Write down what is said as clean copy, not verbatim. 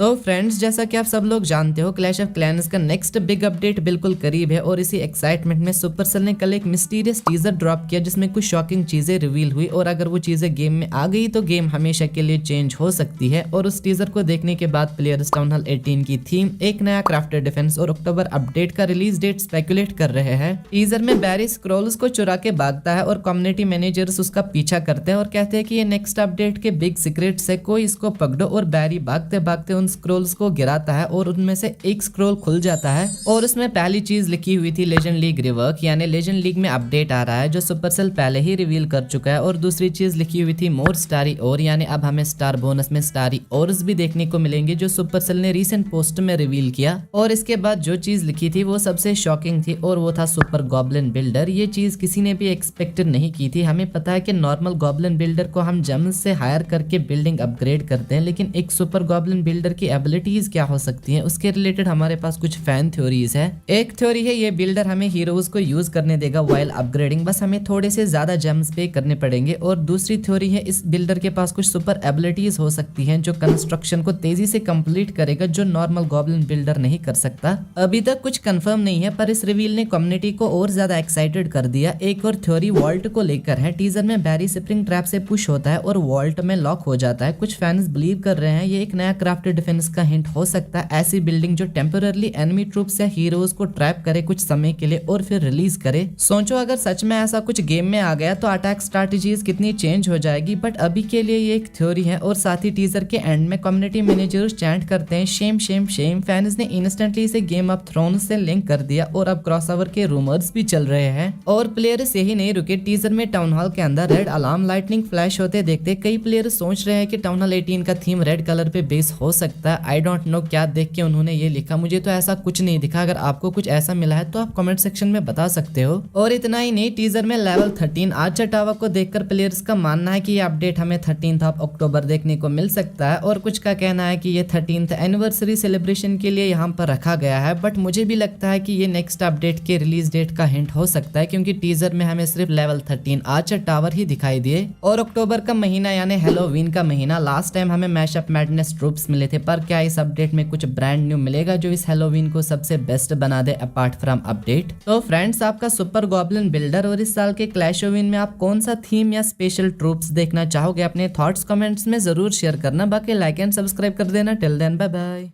तो फ्रेंड्स, जैसा कि आप सब लोग जानते हो, क्लैश ऑफ क्लैंस का नेक्स्ट बिग अपडेट बिल्कुल करीब है और इसी एक्साइटमेंट में सुपरसेल ने कल एक मिस्टीरियस टीजर ड्रॉप किया जिसमें कुछ शॉकिंग चीजें रिवील हुई और अगर वो चीजें गेम में आ गई तो गेम हमेशा के लिए चेंज हो सकती है। और उस टीजर को देखने के बाद प्लेयर्स टाउन हॉल 18 की थीम, एक नया क्राफ्टेड डिफेंस और अक्टूबर अपडेट का रिलीज डेट स्पेकुलेट कर रहे हैं। टीजर में बैरी स्क्रोल्स को चुरा के भागता है और कम्युनिटी मैनेजर्स उसका पीछा करते हैं और कहते हैं कि ये नेक्स्ट अपडेट के बिग सीक्रेट्स है, कोई इसको पकड़ो। और बैरी भागते भागते उन स्क्रोल्स को गिराता है और उनमें से एक स्क्रोल खुल जाता है और उसमें पहली चीज लिखी हुई थी लेजेंड लीग रिवर्क, यानी लेजेंड लीग में अपडेट आ रहा है जो सुपरसेल पहले ही रिवील कर चुका है। और दूसरी चीज लिखी हुई थी मोर स्टारी और, यानी अब हमें स्टार बोनस में स्टारी ओर्स भी देखने को मिलेंगे जो सुपरसेल ने रीसेंट पोस्ट में रिवील किया। और इसके बाद जो चीज लिखी थी वो सबसे शॉकिंग थी और वो था सुपर गॉब्लिन बिल्डर। ये चीज किसी ने भी एक्सपेक्टेड नहीं की थी। हमें पता है कि नॉर्मल गॉब्लिन बिल्डर को हम जेम्स से हायर करके बिल्डिंग अपग्रेड करते हैं, लेकिन एक सुपर गॉब्लिन बिल्डर की एबिलिटीज क्या हो सकती हैं उसके रिलेटेड हमारे पास कुछ फैन थ्योरीज है। एक थ्योरी है ये बिल्डर हमें हीरोज को यूज करने देगा वाइल अपग्रेडिंग, बस हमें थोड़े से ज्यादा जेम्स पे करने पड़ेंगे। और दूसरी थ्योरी है इस बिल्डर के पास कुछ सुपर एबिलिटीज हो सकती हैं जो कंस्ट्रक्शन को तेजी से कंप्लीट करेगा जो नॉर्मल गॉब्लिन बिल्डर नहीं कर सकता। अभी तक कुछ कंफर्म नहीं है पर इस रिवील ने कम्युनिटी को और ज्यादा एक्साइटेड कर दिया। एक और थ्योरी वॉल्ट को लेकर है। टीजर में बैरी स्प्रिंग ट्रैप से पुश होता है और वॉल्ट में लॉक हो जाता है। कुछ फैंस बिलीव कर रहे हैं ये एक नया क्राफ्टेड डिफेंस का हिंट हो सकता है, ऐसी बिल्डिंग जो टेम्पररी एनिमी ट्रूप्स या हीरोज को ट्रैप करे कुछ समय के लिए और फिर रिलीज करे। सोचो अगर सच में ऐसा कुछ गेम में आ गया तो अटैक स्ट्रैटेजीज कितनी चेंज हो जाएगी, बट अभी के लिए ये एक थ्योरी है। और साथ ही टीजर के एंड में कम्युनिटी मैनेजर्स चैंट करते हैं शेम शेम शेम। फैंस ने इंस्टेंटली इसे गेम ऑफ थ्रोन्स से लिंक कर दिया और अब क्रॉसओवर के रूमर्स भी चल रहे हैं। और प्लेयर्स यही नहीं रुके, टीजर में टाउन हॉल के अंदर रेड अलार्म लाइटनिंग फ्लैश होते देखते कई प्लेयर्स सोच रहे हैं कि टाउन हॉल 18 का थीम रेड कलर पे बेस हो सकता है। आई डोंट नो क्या देख के उन्होंने ये लिखा, मुझे तो ऐसा कुछ नहीं दिखा। अगर आपको कुछ ऐसा मिला है तो आप कमेंट सेक्शन में बता सकते हो। और इतना ही नहीं, टीजर में लेवल 13 आर्चर टावर को देखकर प्लेयर्स का मानना है कि ये अपडेट हमें 13 अक्टूबर देखने को मिल सकता है। और कुछ का कहना है कि ये 13th एनिवर्सरी सेलिब्रेशन के लिए यहाँ पर रखा गया है, बट मुझे भी लगता है कि ये नेक्स्ट अपडेट के रिलीज डेट का हिंट हो सकता है क्योंकि टीजर में हमें सिर्फ लेवल 13 आर्चर टावर ही दिखाई दिए। और अक्टूबर का महीना यानी हैलोवीन का महीना, लास्ट टाइम हमें मैशअप मैडनेस ट्रूप्स मिले थे, पर क्या इस अपडेट में कुछ ब्रांड न्यू मिलेगा जो इस हैलोवीन को सबसे बेस्ट बना दे अपार्ट फ्रॉम अपडेट। तो फ्रेंड्स, आपका सुपर गॉब्लिन बिल्डर और इस साल के क्लैश ओविन में आप कौन सा थीम या स्पेशल ट्रूप्स देखना चाहोगे? अपने थॉट्स कमेंट्स में जरूर शेयर करना। बाकी लाइक एंड सब्सक्राइब कर देना। Till then bye bye.